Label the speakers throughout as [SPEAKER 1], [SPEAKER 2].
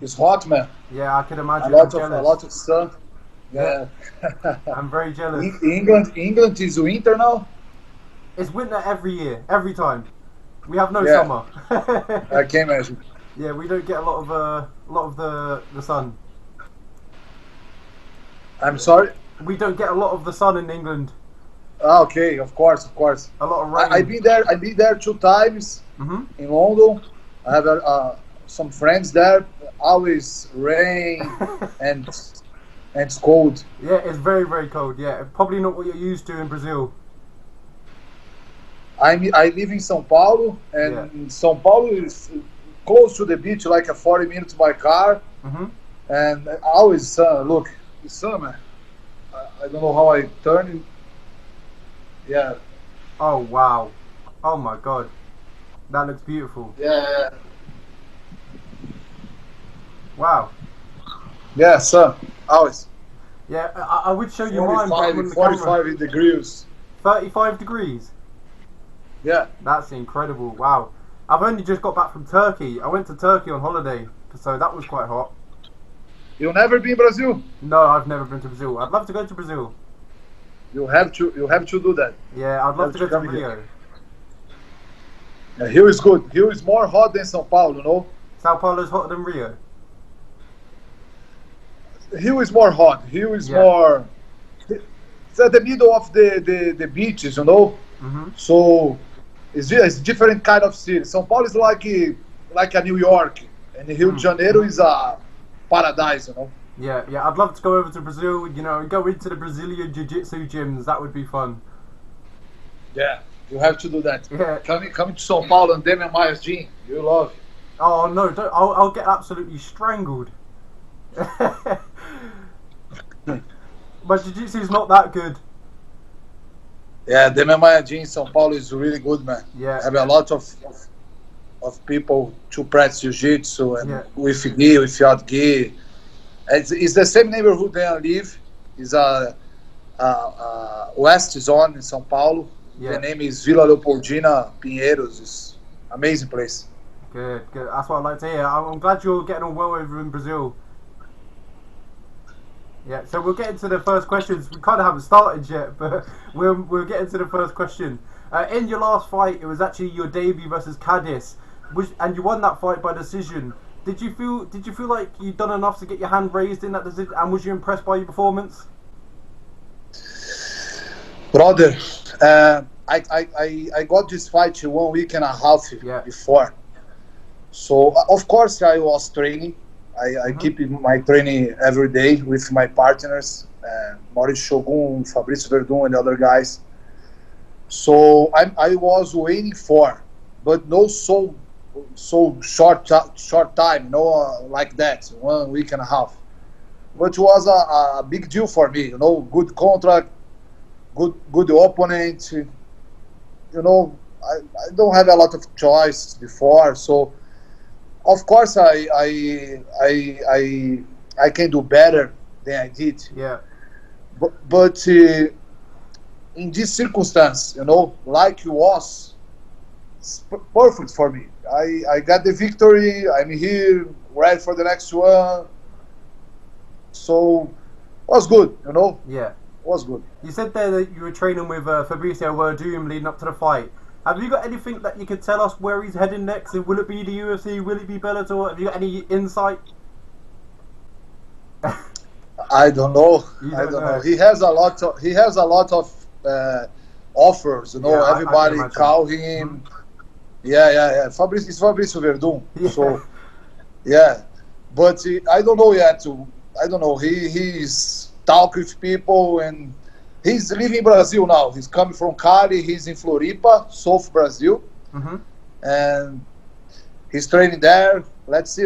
[SPEAKER 1] It's hot, man.
[SPEAKER 2] Yeah, I can
[SPEAKER 1] A
[SPEAKER 2] imagine. I'm
[SPEAKER 1] lot of a
[SPEAKER 2] jealous.
[SPEAKER 1] lot of sun.
[SPEAKER 2] Yeah,
[SPEAKER 1] Yeah.
[SPEAKER 2] I'm very jealous.
[SPEAKER 1] England is winter now.
[SPEAKER 2] It's winter every year, every time. We have no
[SPEAKER 1] Yeah,
[SPEAKER 2] summer.
[SPEAKER 1] I can imagine.
[SPEAKER 2] Yeah, we don't get a lot of the sun.
[SPEAKER 1] I'm sorry.
[SPEAKER 2] We don't get a lot of the sun in England.
[SPEAKER 1] Ah, okay, of course, of course.
[SPEAKER 2] A lot of
[SPEAKER 1] I've
[SPEAKER 2] rain.
[SPEAKER 1] been there. I've been there 2 times
[SPEAKER 2] Mhm.
[SPEAKER 1] in London. I have some friends there. Always rain and it's cold.
[SPEAKER 2] Yeah, it's very cold. Yeah, probably not what you're used to in Brazil.
[SPEAKER 1] I live in São Paulo,
[SPEAKER 2] Yeah.
[SPEAKER 1] and São Paulo is close to the beach, like a 40 minutes by car.
[SPEAKER 2] Mhm.
[SPEAKER 1] And always sun. Look, it's summer. I don't know how I turn it. Yeah,
[SPEAKER 2] Oh wow. Oh my god. That looks beautiful.
[SPEAKER 1] yeah,
[SPEAKER 2] Wow.
[SPEAKER 1] yeah, sun. Always
[SPEAKER 2] Yeah, I would show you mine, but I'm
[SPEAKER 1] 45,
[SPEAKER 2] on the camera.
[SPEAKER 1] 45 degrees.
[SPEAKER 2] 35 degrees.
[SPEAKER 1] Yeah.
[SPEAKER 2] That's incredible. Wow. I've only just got back from Turkey. I went to Turkey on holiday, so that was quite hot.
[SPEAKER 1] You never been Brazil?
[SPEAKER 2] No, I've never been to Brazil. I'd love to go to Brazil.
[SPEAKER 1] You have to. You have to do that.
[SPEAKER 2] Yeah, I'd
[SPEAKER 1] You
[SPEAKER 2] love
[SPEAKER 1] have
[SPEAKER 2] to
[SPEAKER 1] to
[SPEAKER 2] go to
[SPEAKER 1] come here.
[SPEAKER 2] Rio.
[SPEAKER 1] Yeah, here is good. Here is more hot than São Paulo. No,
[SPEAKER 2] Sao Paulo's hotter than Rio.
[SPEAKER 1] here is more hot. Here is
[SPEAKER 2] Yeah.
[SPEAKER 1] more. It's at the middle of the beaches.
[SPEAKER 2] Mhm.
[SPEAKER 1] So it's different kind of city. São Paulo is like a New York, and Rio de
[SPEAKER 2] Mm.
[SPEAKER 1] Janeiro is a paradise.
[SPEAKER 2] Yeah, yeah. I'd love to go over to Brazil. You know, and go into the Brazilian jiu-jitsu gyms. That would be fun.
[SPEAKER 1] Yeah, you have to do that.
[SPEAKER 2] Yeah.
[SPEAKER 1] Coming to São Paulo and Demian gym, you love it.
[SPEAKER 2] Oh no, don't. I'll get absolutely strangled. My jiu-jitsu is not that good.
[SPEAKER 1] Yeah, Demian gym in São Paulo is really good, man.
[SPEAKER 2] Yeah.
[SPEAKER 1] Have a lot of people to practice jiu-jitsu and
[SPEAKER 2] Yeah.
[SPEAKER 1] with gi, without gi. It's the same neighborhood that I live. It's a west zone in São Paulo.
[SPEAKER 2] Yeah.
[SPEAKER 1] The name is Vila Leopoldina Pinheiros. It's amazing place.
[SPEAKER 2] Good, good. That's what I like to hear. I'm glad you're getting on well over in Brazil. Yeah, so we'll get into the first questions. We kind of haven't started yet, but we'll get into the first question. In your last fight, it was actually your debut versus Cadiz, and you won that fight by decision. Did you feel like you'd done enough to get your hand raised in that decision, and was you impressed by your performance?
[SPEAKER 1] Brother, I got this fight 1 week and a half
[SPEAKER 2] Yeah.
[SPEAKER 1] before. So of course I was training. I
[SPEAKER 2] Mhm.
[SPEAKER 1] keep my training every day with my partners, Mauricio Shogun, Fabricio Werdum, and other guys. So I was waiting for, but no so short time, no like that, 1 week and a half. But it was a big deal for me, good contract, good opponent. I don't have a lot of choice before, so of course I can do better than I did.
[SPEAKER 2] Yeah.
[SPEAKER 1] But in this circumstance, like it was, it's perfect for me. I got the victory. I'm here, ready for the next one. So was good,
[SPEAKER 2] Yeah.
[SPEAKER 1] was good.
[SPEAKER 2] You said there that you were training with Fabricio Werdum leading up to the fight. Have you got anything that you could tell us where he's heading next? Will it be the UFC? Will it be Bellator? Have you got any insight?
[SPEAKER 1] I don't know.
[SPEAKER 2] You
[SPEAKER 1] I
[SPEAKER 2] don't
[SPEAKER 1] don't
[SPEAKER 2] know.
[SPEAKER 1] know. He has a lot of offers.
[SPEAKER 2] Yeah, I can
[SPEAKER 1] Everybody
[SPEAKER 2] imagine.
[SPEAKER 1] call him. Yeah. It's Fabricio Werdum.
[SPEAKER 2] Yeah.
[SPEAKER 1] So yeah, but I don't know yet. I don't know. He's talk with people, and he's living in Brazil now. He's coming from Cali. He's in Floripa, South Brazil,
[SPEAKER 2] Mhm.
[SPEAKER 1] and he's training there. Let's see.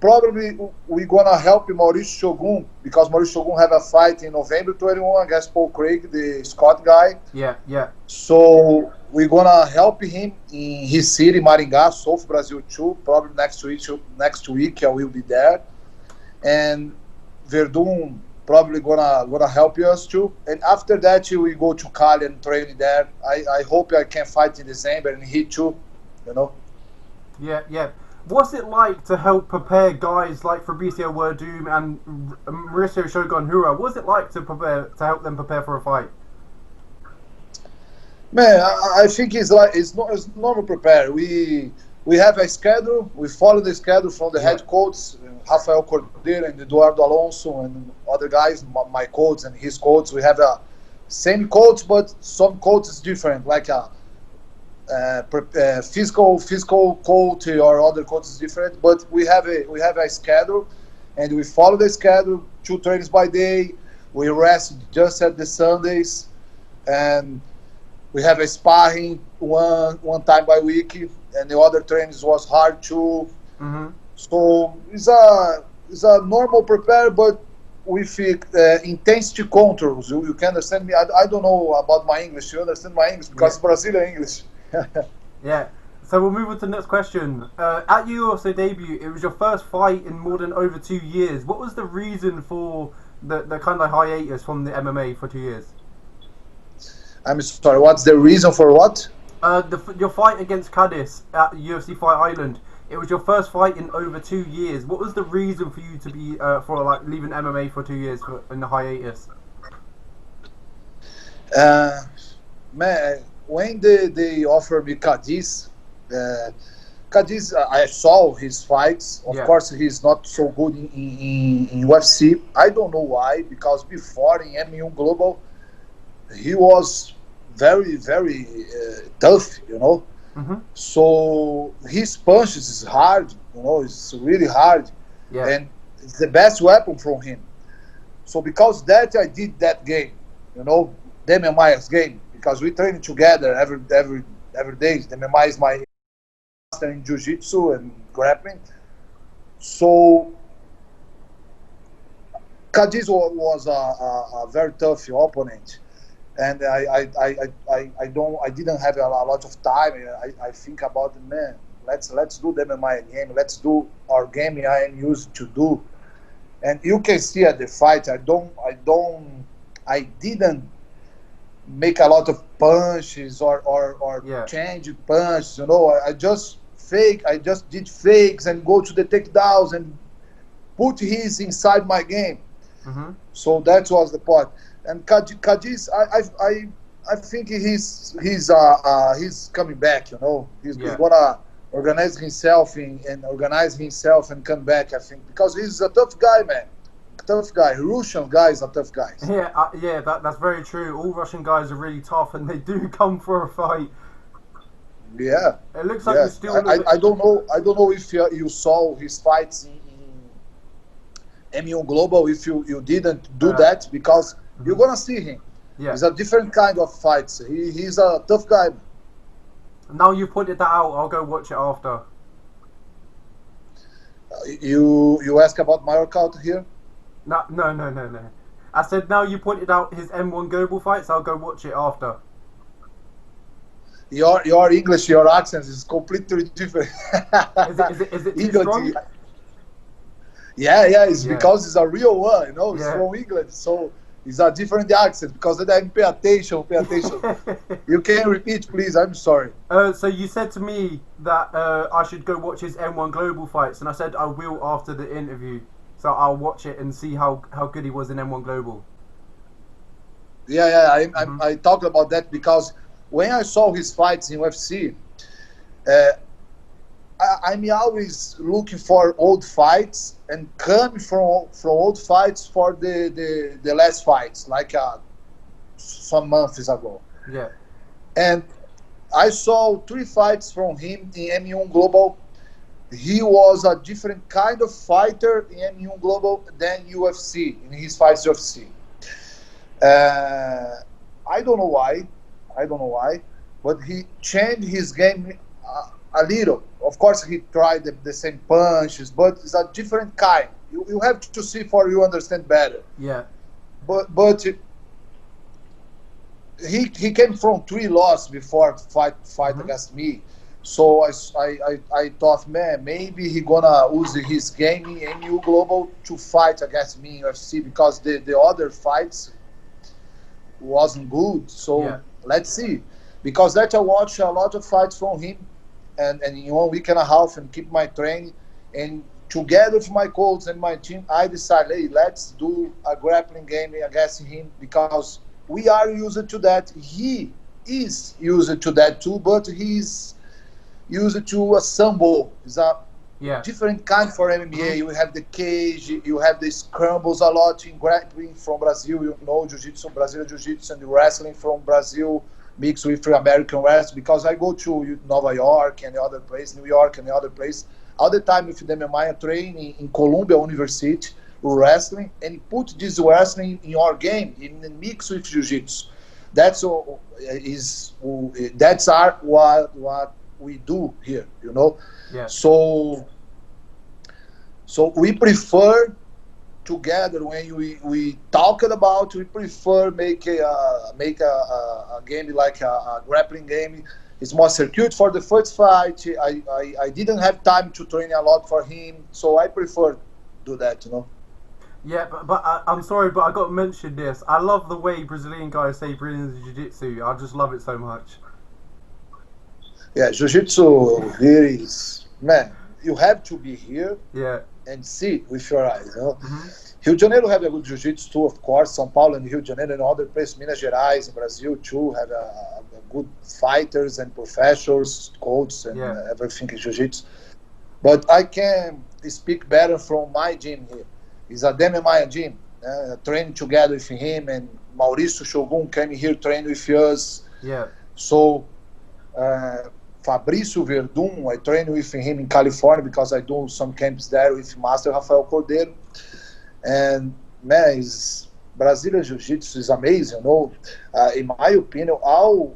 [SPEAKER 1] Probably we're gonna help Mauricio Shogun, because Mauricio Shogun have a fight in November 21 against Paul Craig, the Scott guy.
[SPEAKER 2] Yeah.
[SPEAKER 1] So we're gonna help him in his city, Maringá, South Brazil too. Probably next week I will be there, and Verdun probably gonna help us too. And after that we go to Cali and train there. I hope I can fight in December and he too.
[SPEAKER 2] Yeah. What's it like to help prepare guys like Fabricio Werdum and Mauricio Shogun Hura? What's it like to help them prepare for a fight?
[SPEAKER 1] Man, I think it's normal prepare. We have a schedule. We follow the schedule from the head coach, Rafael Cordeiro and Eduardo Alonso and other guys, my coach and his coach. We have a same coach, but some coach is different, like a physical coach or other coach is different. But we have a schedule, and we follow the schedule. 2 trainings by day. We rest just at the Sundays, and we have a sparring one time by week, and the other trainings was hard too.
[SPEAKER 2] Mm-hmm.
[SPEAKER 1] So it's a normal prepare, but with intensity controls. You can understand me. I don't know about my English. You understand my English because it's Brazilian English.
[SPEAKER 2] Yeah. So we'll move on to the next question. At your UFC debut, it was your first fight in more than over 2 years. What was the reason for the kind of hiatus from the MMA for 2 years?
[SPEAKER 1] I'm sorry, what's the reason for what?
[SPEAKER 2] Your fight against Cadiz at UFC Fight Island. It was your first fight in over 2 years. What was the reason for you to be leaving MMA for 2 years in the hiatus?
[SPEAKER 1] Man, when they offered me Cadiz, I saw his fights. Of course, he's not so good in UFC. I don't know why, because before in MMAUnhinged Global, he was very, very tough,
[SPEAKER 2] Mm-hmm.
[SPEAKER 1] So his punches is hard, it's really hard.
[SPEAKER 2] Yeah.
[SPEAKER 1] And it's the best weapon from him. So because that, I did that game, Damian Maia's game, because we train together every day. Damian Maia is my master in jiu-jitsu and grappling. So Cadiz was a very tough opponent. And I didn't have a lot of time. I think about the man. Let's do the MMA game. Let's do our game I am used to do. And you can see at the fight, I didn't make a lot of punches or change punches. I just did fakes and go to the takedowns and put his inside my game.
[SPEAKER 2] Mm-hmm.
[SPEAKER 1] So that was the part. And Cadiz, I think he's coming back. He's gonna organize himself and come back. I think because he's a tough guy, man. Tough guy. Russian guys are tough guys.
[SPEAKER 2] Yeah, that's very true. All Russian guys are really tough, and they do come for a fight.
[SPEAKER 1] Yeah.
[SPEAKER 2] It looks like you're still.
[SPEAKER 1] I don't know if you saw his fights in MMAUnhinged Global. If you didn't do that, because you're gonna see him.
[SPEAKER 2] Yeah.
[SPEAKER 1] It's a different kind of fights. He's a tough guy.
[SPEAKER 2] Now you've pointed that out, I'll go watch it after.
[SPEAKER 1] You ask about my workout here?
[SPEAKER 2] No. I said now you pointed out his M1 Global fights, I'll go watch it after.
[SPEAKER 1] Your English, your accent is completely different.
[SPEAKER 2] Is it too strong?
[SPEAKER 1] Yeah, it's because it's a real one, it's from England, so it's a different accent, because then pay attention. You can repeat, please, I'm sorry.
[SPEAKER 2] So you said to me that I should go watch his M1 Global fights, and I said I will after the interview, so I'll watch it and see how good he was in M1 Global.
[SPEAKER 1] I talked about that because when I saw his fights in UFC, I'm always looking for old fights and coming from old fights for the last fights, like some months ago.
[SPEAKER 2] Yeah.
[SPEAKER 1] And I saw 3 fights from him in MMAUnhinged Global. He was a different kind of fighter in MMAUnhinged Global than UFC, in his fights UFC. I don't know why, but he changed his game a little. Of course, he tried the same punches, but it's a different kind. You have to see for you understand better.
[SPEAKER 2] Yeah.
[SPEAKER 1] But he came from 3 losses before fight against me. So I thought, man, maybe he gonna use his game in MMAUnhinged Global to fight against me in UFC, because the other fights wasn't good. So let's see, because that I watch a lot of fights from him. and in 1 week and a half and keep my training. And together with my coach and my team, I decided, hey, let's do a grappling game against him because we are used to that. He is used to that too, but he's used to a sambo. It's a different kind for MMA. You have the cage, you have the scrambles a lot in grappling from Brazil, you know, Jiu-Jitsu, Brazilian Jiu-Jitsu, and the wrestling from Brazil mixed with American wrestling, because I go to Nova York and the other place, New York and the other place, all the time with the MMA training in Columbia University, wrestling, and put this wrestling in your game, in the mix with Jiu-Jitsu. That's what we do here, you know.
[SPEAKER 2] Yeah.
[SPEAKER 1] So we prefer together when we talk about, we prefer make a game like a grappling game. It's more circuit for the first fight. I didn't have time to train a lot for him, so I prefer do that, you know.
[SPEAKER 2] Yeah, but I'm sorry, but I got to mention this. I love the way Brazilian guys say Brazilian Jiu-Jitsu. I just love it so much.
[SPEAKER 1] Yeah, Jiu-Jitsu here is, man, you have to be here and see it with your eyes, you know. Rio de Janeiro have a good Jiu-Jitsu too, of course. São Paulo and Rio de Janeiro and other places, Minas Gerais in Brazil too, have a good fighters and professionals, coaches and everything in Jiu-Jitsu. But I can speak better from my gym here. It's a MMA gym. Training together with him, and Mauricio Shogun came here train with us.
[SPEAKER 2] Yeah.
[SPEAKER 1] So Fabricio Werdum, I train with him in California because I do some camps there with Master Rafael Cordeiro. And man, Brazilian Jiu-Jitsu is amazing, you know. In my opinion, all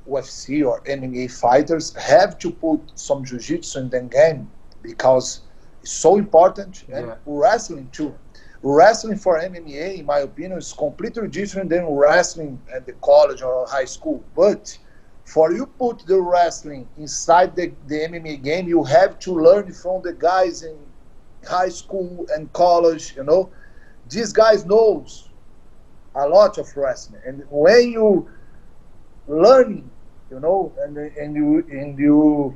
[SPEAKER 1] UFC or MMA fighters have to put some Jiu-Jitsu in the game because it's so important. And wrestling too. Wrestling for MMA, in my opinion, is completely different than wrestling at the college or high school. But for you put the wrestling inside the MMA game, you have to learn from the guys in high school and college, you know. These guys knows a lot of wrestling, and when you learning, you know, and you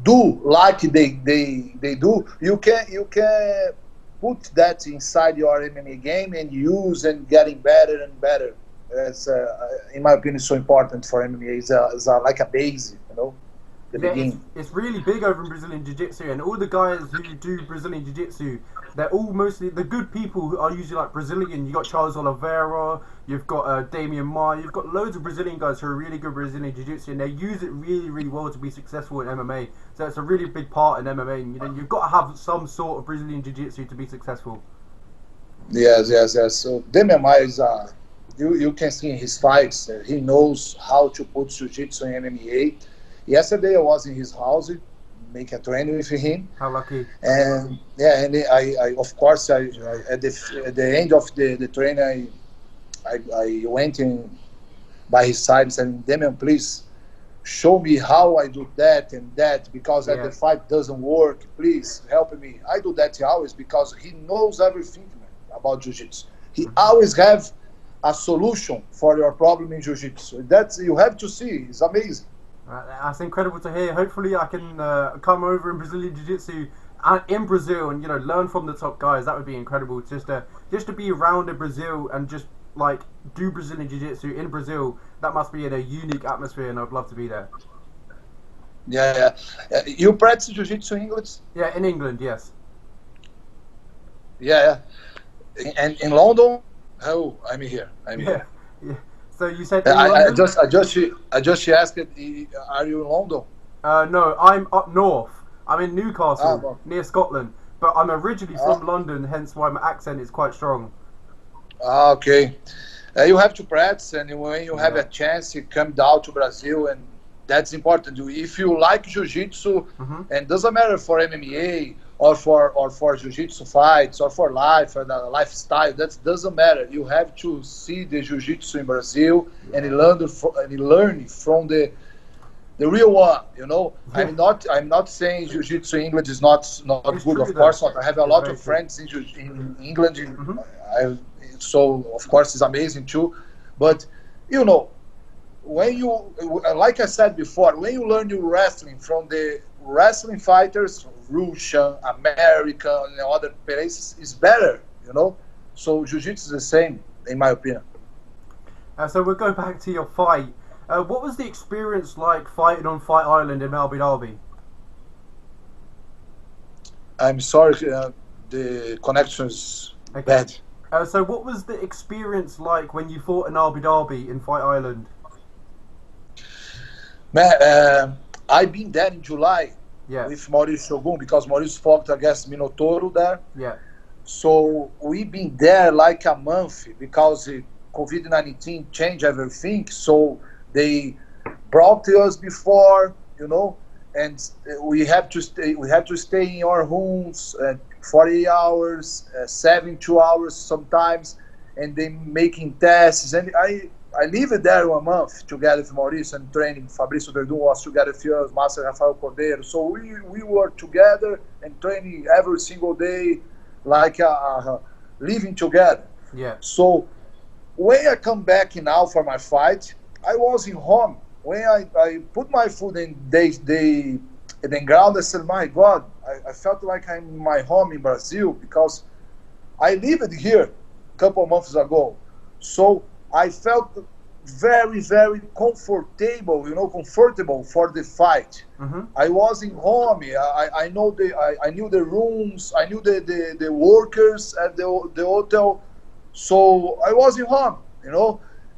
[SPEAKER 1] do like they do, you can put that inside your MMA game and use and getting better and better. That's in my opinion so important for MMA. It's like a base, you know.
[SPEAKER 2] It's really big over in Brazilian Jiu-Jitsu, and all the guys who do Brazilian Jiu-Jitsu, they're all mostly the good people who are usually like Brazilian. You got Charles Oliveira, you've got Damian Maia, you've got loads of Brazilian guys who are really good Brazilian Jiu-Jitsu, and they use it really, really well to be successful in MMA. So it's a really big part in MMA. And, you know, you've got to have some sort of Brazilian Jiu-Jitsu to be successful.
[SPEAKER 1] Yes. So Damian Maia is you can see in his fights, he knows how to put Jiu-Jitsu in MMA. Yesterday I was in his house, make a training with him.
[SPEAKER 2] How lucky!
[SPEAKER 1] And I of course at the end of the training I went in by his side and said, Damian, please show me how I do that and that, because the fight doesn't work. Please help me. I do that always because he knows everything about Jiu-Jitsu. He always have a solution for your problem in Jiu-Jitsu. That's, you have to see. It's amazing.
[SPEAKER 2] That's incredible to hear. Hopefully I can come over in Brazilian Jiu-Jitsu in Brazil and, you know, learn from the top guys. That would be incredible. Just to be around in Brazil and just like do Brazilian Jiu-Jitsu in Brazil. That must be in a unique atmosphere, and I'd love to be there.
[SPEAKER 1] Yeah. You practice Jiu-Jitsu in England?
[SPEAKER 2] Yeah, in England, yes.
[SPEAKER 1] Yeah. And in London? Oh, I'm here.
[SPEAKER 2] Yeah. So you said
[SPEAKER 1] I just asked, are you in London?
[SPEAKER 2] No, I'm up north. I'm in Newcastle, near Scotland. But I'm originally from London, hence why my accent is quite strong.
[SPEAKER 1] Okay. You have to practice, and when you have a chance, you come down to Brazil, and that's important. If you like Jiu-Jitsu, and doesn't matter for MMA or for Jiu-Jitsu fights or for life and lifestyle, that doesn't matter. You have to see the Jiu-Jitsu in Brazil and learn from the real one. You know, I'm not saying Jiu-Jitsu in England is not good. Of course not. I have a lot of friends in England. So of course it's amazing too. But you know, when you, like I said before, when you learn your wrestling from the wrestling fighters, Russian, American, and other places, is better, you know. So jiu-jitsu is the same, in my opinion.
[SPEAKER 2] So we'll go back to your fight. What was the experience like fighting on Fight Island in Abu Dhabi?
[SPEAKER 1] I'm sorry, the connection is bad.
[SPEAKER 2] So what was the experience like when you fought in Abu Dhabi in Fight Island?
[SPEAKER 1] Man, I've been there in July
[SPEAKER 2] Yeah.
[SPEAKER 1] with Mauricio Shogun because Mauricio fought against Minotauro there.
[SPEAKER 2] Yeah.
[SPEAKER 1] So we've been there like a month because COVID-19 changed everything. So they brought us before, you know, and we have to stay. We have to stay in our homes 40 hours, 72 hours sometimes, and they making tests. And I lived there 1 month together with Mauricio and training. Fabricio Werdum was together with us, Master Rafael Cordeiro. So we were together and training every single day, like living together.
[SPEAKER 2] Yeah.
[SPEAKER 1] So when I come back now for my fight, I was in home. When I put my foot in the ground, I said, my God, I felt like I'm in my home in Brazil because I lived here a couple of months ago. So I felt very, very comfortable, comfortable for the fight.
[SPEAKER 2] Mm-hmm.
[SPEAKER 1] I was in home. I knew the rooms. I knew the workers at the hotel. So I was in home,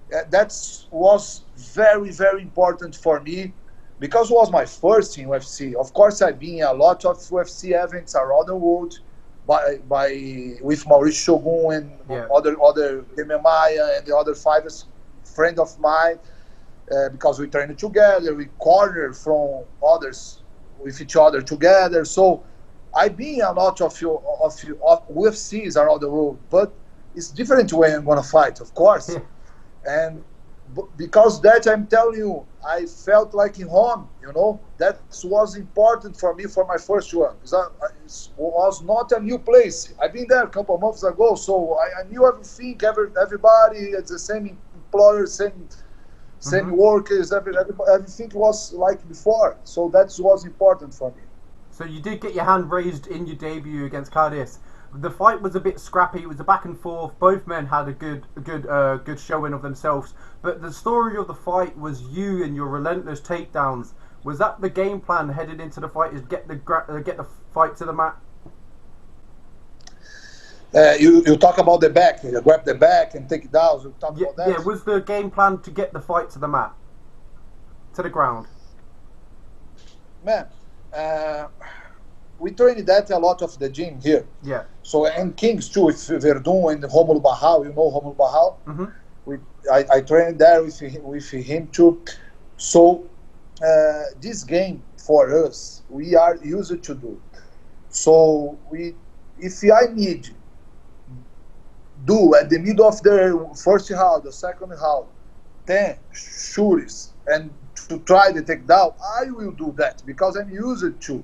[SPEAKER 1] That was very, very important for me because it was my first in UFC. Of course, I've been in a lot of UFC events around the world with Mauricio Shogun and other MMA and the other fighters, friend of mine, because we trained together, we cornered from others with each other together. So I've been in a lot of UFCs around the world, but it's different when I'm gonna fight, of course.
[SPEAKER 2] Yeah.
[SPEAKER 1] And because that, I'm telling you, I felt like in home, That was important for me for my first one. Because it was not a new place. I've been there a couple of months ago, so I knew everything, everybody, it's the same employers, same workers, everything was like before. So that was important for me.
[SPEAKER 2] So you did get your hand raised in your debut against Cadiz. The fight was a bit scrappy. It was a back and forth. Both men had a good showing of themselves. But the story of the fight was you and your relentless takedowns. Was that the game plan headed into the fight? Is get the fight to the mat?
[SPEAKER 1] You talk about the back. You grab the back and take it down. You talk about that.
[SPEAKER 2] Yeah. Was the game plan to get the fight to the mat, to the ground?
[SPEAKER 1] Man. We trained that a lot of the gym here.
[SPEAKER 2] Yeah.
[SPEAKER 1] So and Kings too, with Werdum and Romulo Barral. You know Romulo Barral?
[SPEAKER 2] Mm-hmm.
[SPEAKER 1] I trained there with him too. So this game for us, we are used to do. So if I need do at the middle of the first round, the second round, 10 shoots and to try the takedown, I will do that because I'm used to.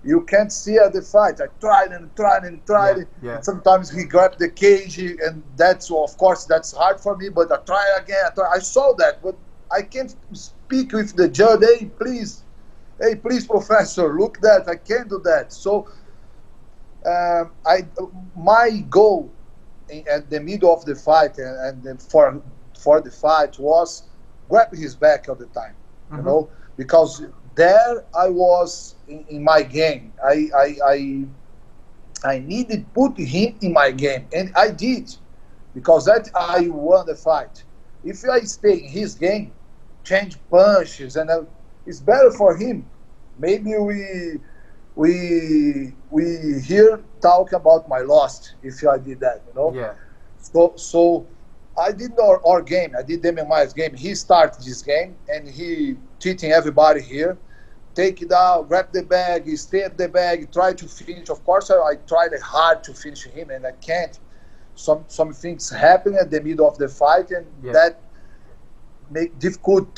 [SPEAKER 1] You can't see at the fight. I tried and tried and tried.
[SPEAKER 2] Yeah.
[SPEAKER 1] And sometimes he grabbed the cage, and that's hard for me. But I try again. I saw that, but I can't speak with the judge. Hey, please, professor, look that. I can't do that. So, my goal at the middle of the fight and for the fight was grab his back all the time, because there I was in my game. I needed put him in my game, and I did, because that I won the fight. If I stay in his game, change punches, and it's better for him. Maybe we here talk about my loss if I did that,
[SPEAKER 2] Yeah.
[SPEAKER 1] So I did our game. I did MMA's game. He started this game, and he cheating everybody here. Take it out, grab the bag, stay at the bag, try to finish. Of course, I tried hard to finish him, and I can't. Some things happen at the middle of the fight, and that make difficult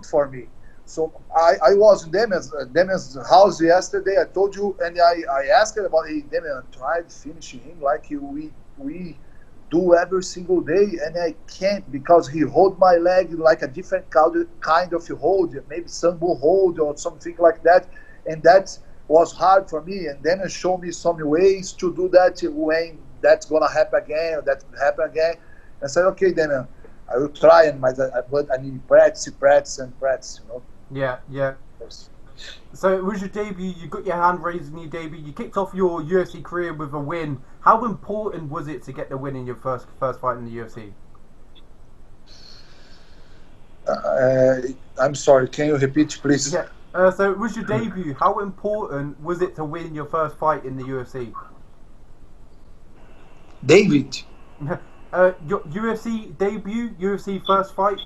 [SPEAKER 1] for me. So I was in Damian's house yesterday. I told you, and I asked about, hey, Damian, I tried finishing him like we do every single day, and I can't because he hold my leg like a different kind of hold, maybe sambo hold or something like that, and that was hard for me. And then it showed me some ways to do that when that's gonna happen again or that will happen again. I said, okay, then I will try, but I need practice, you know.
[SPEAKER 2] Yeah, yeah. So it was your debut, you got your hand raised in your debut, you kicked off your UFC career with a win. How important was it to get the win in your first fight in the UFC?
[SPEAKER 1] I'm sorry, can you repeat, please?
[SPEAKER 2] Yeah. So it was your debut. How important was it to win your first fight in the UFC?
[SPEAKER 1] David?
[SPEAKER 2] Your UFC debut, UFC first fight?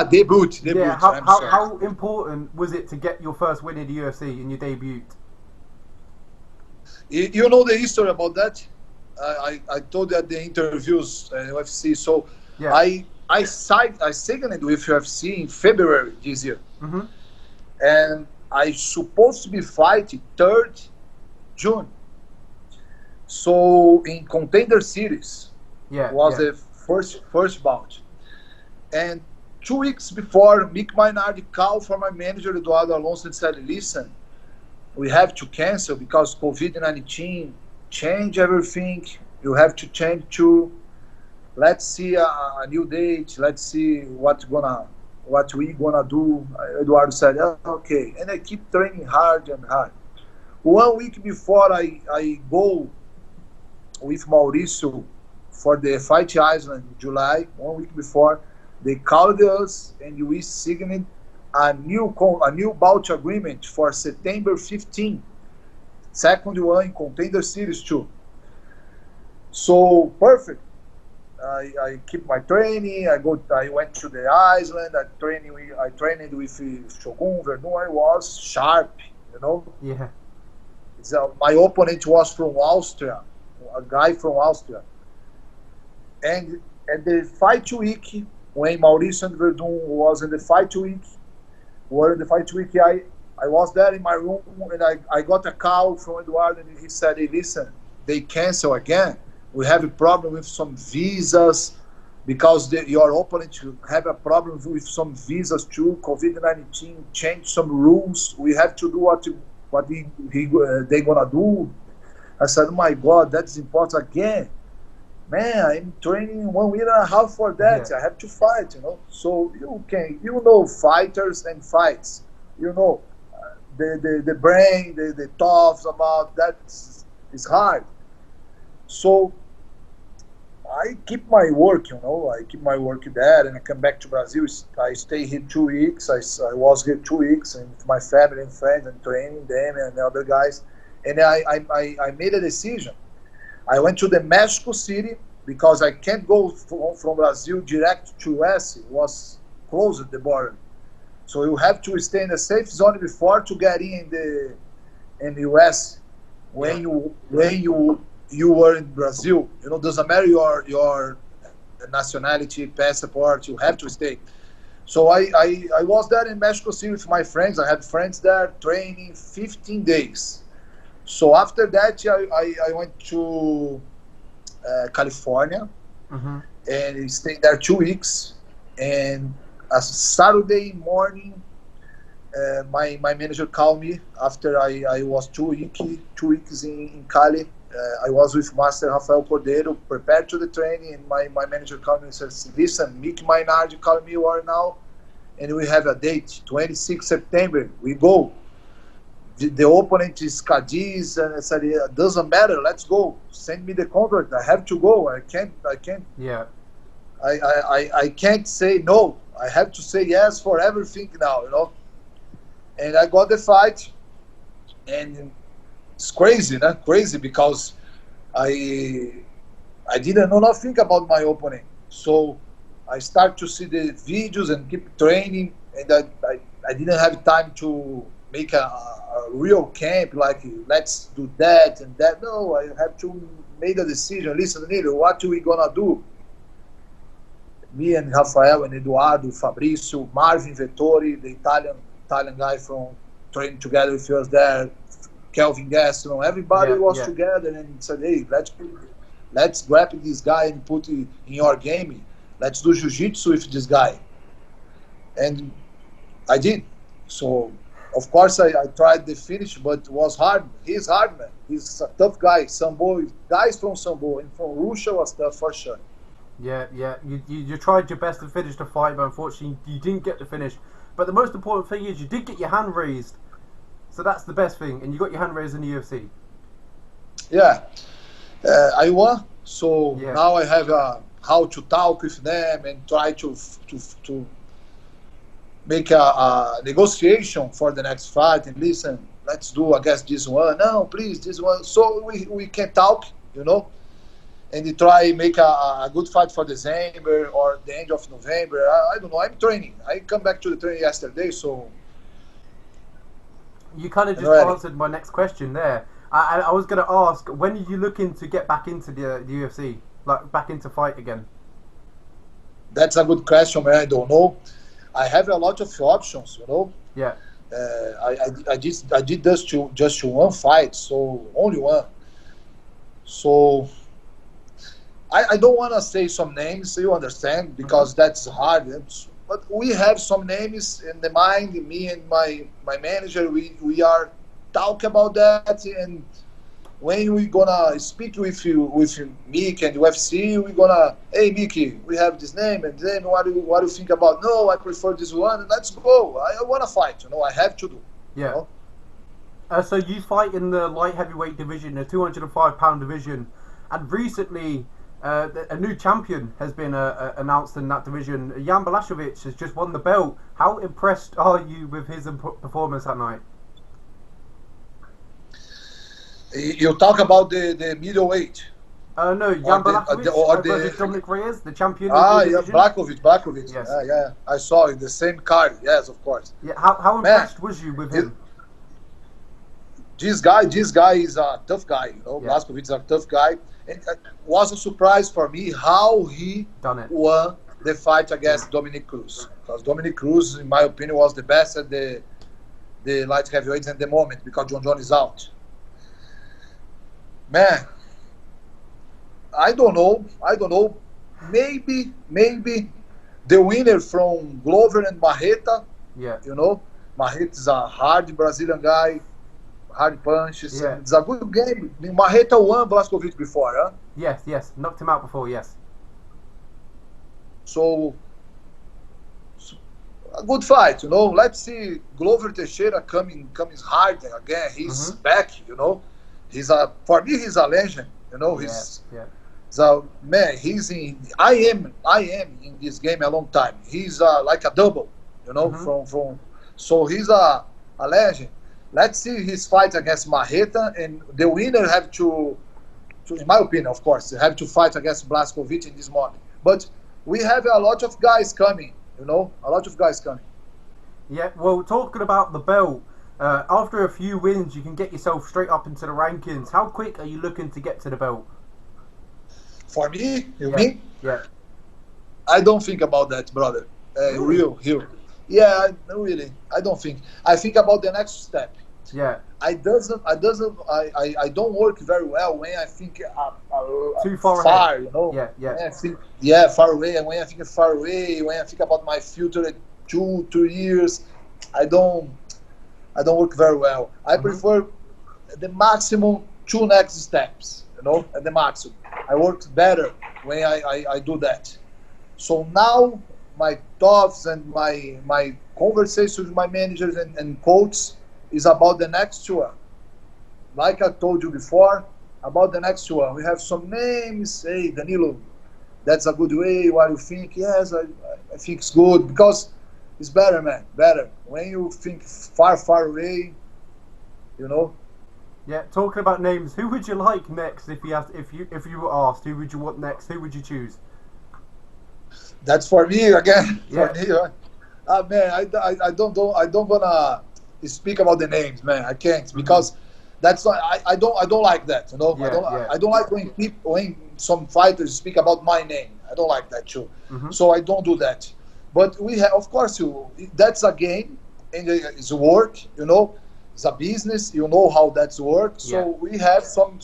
[SPEAKER 1] Debut.
[SPEAKER 2] Yeah, how important was it to get your first win in the UFC in your debut?
[SPEAKER 1] You know the history about that? I told you at the interviews in UFC. So
[SPEAKER 2] yeah.
[SPEAKER 1] I signed with UFC in February this year.
[SPEAKER 2] Mm-hmm.
[SPEAKER 1] And I supposed to be fighting 3rd June. So in Contender Series was the first bout. And 2 weeks before, Mick Maynard called for my manager, Eduardo Alonso, and said, listen, we have to cancel because COVID-19 changed everything. You have to change to, let's see a new date. Let's see what we gonna do. Eduardo said, okay. And I keep training hard and hard. 1 week before I go with Mauricio for the Fight Island in July, 1 week before, they called us and we signed a new bout agreement for September 15. Second one in Contender Series too. So perfect. I keep my training. I went to the island. I trained with Shogun Werdum. I was sharp, you know.
[SPEAKER 2] Yeah.
[SPEAKER 1] My opponent was from Austria, a guy from Austria. And at the fight week, when Mauricio and Werdum was in the fight week, I was there in my room and I got a call from Eduardo and he said, hey, listen, they cancel again. We have a problem with some visas because your opponent have a problem with some visas too. COVID-19 changed some rules. We have to do what they gonna do. I said, oh my God, that's important again. Man, I'm training 1 year and a half for that. Yeah. I have to fight, you know. So you know fighters and fights. You know, the brain, the thoughts about that is hard. So I keep my work, you know. I keep my work there, and I come back to Brazil. I stay here 2 weeks. I was here 2 weeks, and with my family and friends, and training them and the other guys. And I made a decision. I went to the Mexico City because I can't go from Brazil direct to US. It was closed at the border. So you have to stay in a safe zone before to get in the US. When you were in Brazil, you know, doesn't matter your nationality, passport, you have to stay. So I was there in Mexico City with my friends. I had friends there training 15 days. So after that, I went to California and stayed there 2 weeks. And a Saturday morning, my manager called me after I was 2 weeks in Cali. I was with Master Rafael Cordeiro, prepared to the training, and my manager called me and said, listen, Mick Maynard called me right now, and we have a date, 26 September, we go. The opponent is Cadiz, and I said, it doesn't matter, let's go. Send me the contract, I have to go, I can't.
[SPEAKER 2] Yeah.
[SPEAKER 1] I can't say no, I have to say yes for everything now, you know. And I got the fight, and it's crazy, crazy because I didn't know nothing about my opponent. So I start to see the videos and keep training, and I didn't have time to make a real camp, like let's do that and that. No, I have to make a decision. Listen, Danilo, what are we gonna do? Me and Rafael and Eduardo, Fabricio, Marvin Vettori, the Italian guy from training together with us there, Kelvin Gaston, everybody was together and said, hey, let's Let's grab this guy and put it in your game. Let's do jiu-jitsu with this guy. And I did. So, of course, I tried the finish, but it was hard. He's hard, man. He's a tough guy. Sambo, guys from Sambo and from Russia was tough for sure.
[SPEAKER 2] Yeah. You tried your best to finish the fight, but unfortunately you didn't get the finish. But the most important thing is you did get your hand raised. So that's the best thing. And you got your hand raised in the UFC.
[SPEAKER 1] Yeah. I won. So now I have how to talk with them and try to make a negotiation for the next fight and listen, let's do against this one. No, please, this one. So we can talk, you know, and try make a good fight for December or the end of November. I don't know. I'm training. I come back to the training yesterday, so.
[SPEAKER 2] You kind of just answered my next question there. I was going to ask, when are you looking to get back into the UFC, like back into fight again?
[SPEAKER 1] That's a good question, man. I don't know. I have a lot of options, you know.
[SPEAKER 2] Yeah.
[SPEAKER 1] I did just one fight, so only one. So I don't want to say some names, you understand, because that's hard. But we have some names in the mind. Me and my manager, we are talk about that, and when we gonna speak with Mick and UFC, we gonna, hey Mickey, we have this name, and then what do you think about? No, I prefer this one. Let's go. I wanna fight. You know, I have to do.
[SPEAKER 2] Yeah.
[SPEAKER 1] You know?
[SPEAKER 2] So you fight in the light heavyweight division, the 205-pound division, and recently a new champion has been announced in that division. Jan Błaszkowicz has just won the belt. How impressed are you with his performance that night?
[SPEAKER 1] You talk about the middleweight.
[SPEAKER 2] No, Jan Błaszkowicz versus Dominic Reyes, the champion.
[SPEAKER 1] Błaszkowicz.
[SPEAKER 2] Yes.
[SPEAKER 1] Yeah. I saw it, the same card. Yes, of course.
[SPEAKER 2] Yeah. How impressed was you with him?
[SPEAKER 1] This guy is a tough guy. You know,
[SPEAKER 2] Yeah.
[SPEAKER 1] Błaszkowicz is a tough guy. And it was a surprise for me how he won the fight against Dominic Cruz. Because Dominic Cruz, in my opinion, was the best at the light heavyweights at the moment because John is out. Man, I don't know. Maybe the winner from Glover and Marreta.
[SPEAKER 2] Yeah.
[SPEAKER 1] You know, Marreta is a hard Brazilian guy, hard punches.
[SPEAKER 2] Yeah.
[SPEAKER 1] It's a good game. Marreta won Błaszkowicz before, huh?
[SPEAKER 2] Yes. Knocked him out before, yes.
[SPEAKER 1] So a good fight, you know. Let's see Glover Teixeira coming hard again. He's back, you know. For me, he's a legend. You know, so man, I am in this game a long time. He's like a double, you know, from. So he's a legend. Let's see his fight against Marreta, and the winner have to, in my opinion, of course, have to fight against Błaszkowicz in this moment. But we have a lot of guys coming, you know, Yeah,
[SPEAKER 2] well, talking about the belt. After a few wins, you can get yourself straight up into the rankings. How quick are you looking to get to the belt?
[SPEAKER 1] For me, you mean?
[SPEAKER 2] Yeah.
[SPEAKER 1] I don't think about that, brother. Real. Yeah, really. I don't think. I think about the next step.
[SPEAKER 2] Yeah.
[SPEAKER 1] I don't work very well when I think
[SPEAKER 2] too far
[SPEAKER 1] ahead. You know.
[SPEAKER 2] Yeah.
[SPEAKER 1] Far away. And when I think far away, when I think about my future in 2 years, I don't work very well. I prefer the maximum 2 next steps, you know, at the maximum. I work better when I do that. So now my thoughts and my conversations with my managers and coaches is about the next one. Like I told you before, about the next one. We have some names. Hey, Danilo, that's a good way. What do you think? Yes, I think it's good because it's better, man. Better. When you think far away, you know.
[SPEAKER 2] Yeah, talking about names, who would you like next if you were asked? Who would you want next? Who would you choose?
[SPEAKER 1] That's for me again.
[SPEAKER 2] Yeah.
[SPEAKER 1] For me, man, I don't wanna speak about the names, man. I can't because that's not. I don't like that. You know. I don't like when some fighters speak about my name. I don't like that too. So I don't do that. But we have, of course, that's a game and it's work. You know, it's a business. You know how that's work. So we have some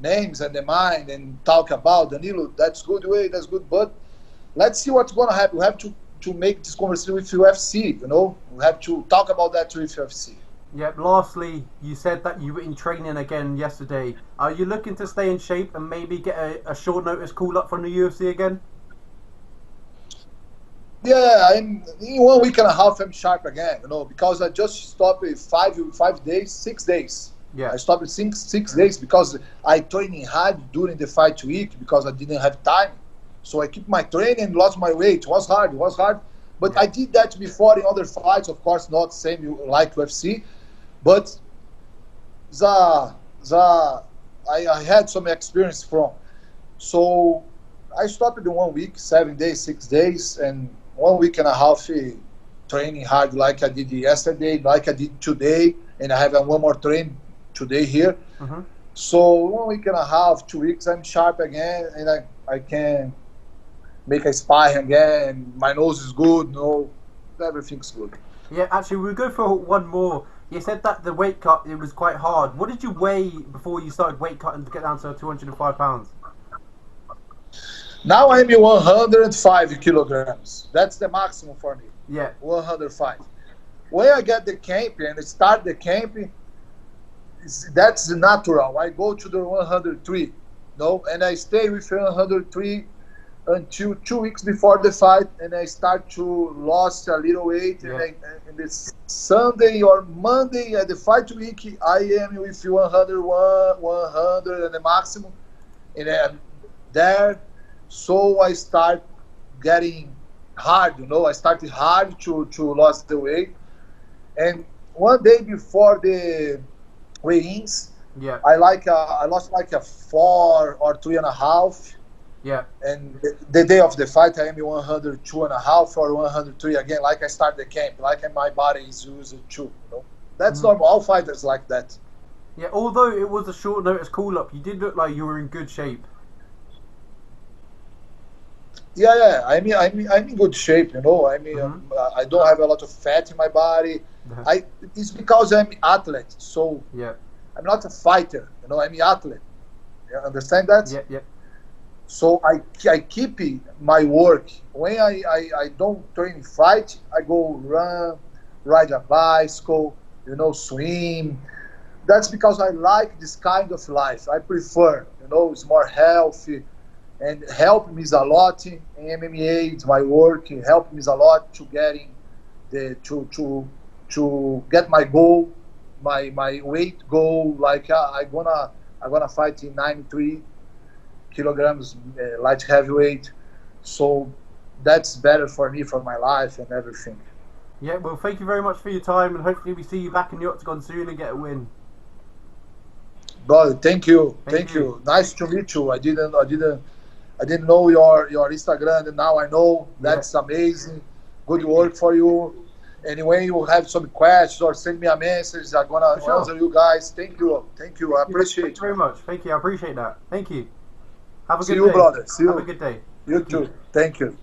[SPEAKER 1] names in the mind and talk about Danilo. That's good way. That's good, but let's see what's gonna happen. We have to make this conversation with UFC. You know, we have to talk about that with UFC.
[SPEAKER 2] Yep. Lastly, you said that you were in training again yesterday. Are you looking to stay in shape and maybe get a short notice call up from the UFC again?
[SPEAKER 1] Yeah, I'm in 1 week and a half. I'm sharp again, you know, because I just stopped 5 days, 6 days.
[SPEAKER 2] Yeah.
[SPEAKER 1] I stopped 6 days because I training hard during the fight week because I didn't have time. So I keep my training and lost my weight. It was hard. But
[SPEAKER 2] Yeah.
[SPEAKER 1] I did that before in other fights, of course, not same like UFC. But I had some experience from. So I stopped in 1 week, 7 days, 6 days, and 1 week and a half training hard like I did yesterday, like I did today, and I have one more train today here.
[SPEAKER 2] Mm-hmm.
[SPEAKER 1] So 1 week and a half, 2 weeks, I'm sharp again, and I can make a sparring again. My nose is good, no, everything's good.
[SPEAKER 2] Yeah, actually, we'll go for one more. You said that the weight cut, it was quite hard. What did you weigh before you started weight cutting to get down to 205 pounds?
[SPEAKER 1] Now I'm 105 kilograms. That's the maximum for me.
[SPEAKER 2] Yeah.
[SPEAKER 1] 105. When I get the camp and start the camp, that's natural. I go to the 103, no, and I stay with 103 until 2 weeks before the fight, and I start to lose a little weight.
[SPEAKER 2] Yeah.
[SPEAKER 1] And it's Sunday or Monday at the fight week, I am with 101, 100 and the maximum, and then there. So I start getting hard, you know. I started hard to lose the weight, and one day before the weigh-ins,
[SPEAKER 2] Yeah.
[SPEAKER 1] I lost like a 4 or 3.5.
[SPEAKER 2] Yeah.
[SPEAKER 1] And the day of the fight, I am 102.5 or 103 again, like I start the camp, like my body is used to, you know. That's normal. All fighters like that.
[SPEAKER 2] Yeah, although it was a short notice call up, you did look like you were in good shape.
[SPEAKER 1] Yeah. I'm in good shape, you know. I mean, I don't have a lot of fat in my body. It's because I'm an athlete, so
[SPEAKER 2] Yeah.
[SPEAKER 1] I'm not a fighter, you know. I'm an athlete. You understand that?
[SPEAKER 2] Yeah.
[SPEAKER 1] So I keep my work. When I don't train fight, I go run, ride a bicycle, you know, swim. That's because I like this kind of life. I prefer, you know, it's more healthy, and help me a lot in MMA. It's my work. It helped me a lot to getting to get my goal, my weight goal. Like I'm gonna fight in 93 kilograms light heavyweight. So that's better for me, for my life and everything.
[SPEAKER 2] Yeah, well, thank you very much for your time, and hopefully we see you back in the octagon soon and get a win.
[SPEAKER 1] Brother, thank you.
[SPEAKER 2] Thank you.
[SPEAKER 1] Nice to meet you. I didn't know your Instagram, and now I know. That's amazing. Good work for you. Anyway, you have some questions or send me a message, I'm gonna answer you guys. Thank you. I appreciate
[SPEAKER 2] Thank you very much. Thank you. I appreciate that. Thank you. Have a
[SPEAKER 1] See
[SPEAKER 2] good
[SPEAKER 1] you,
[SPEAKER 2] day.
[SPEAKER 1] brother. See you.
[SPEAKER 2] Have a good day.
[SPEAKER 1] You too. Thank you.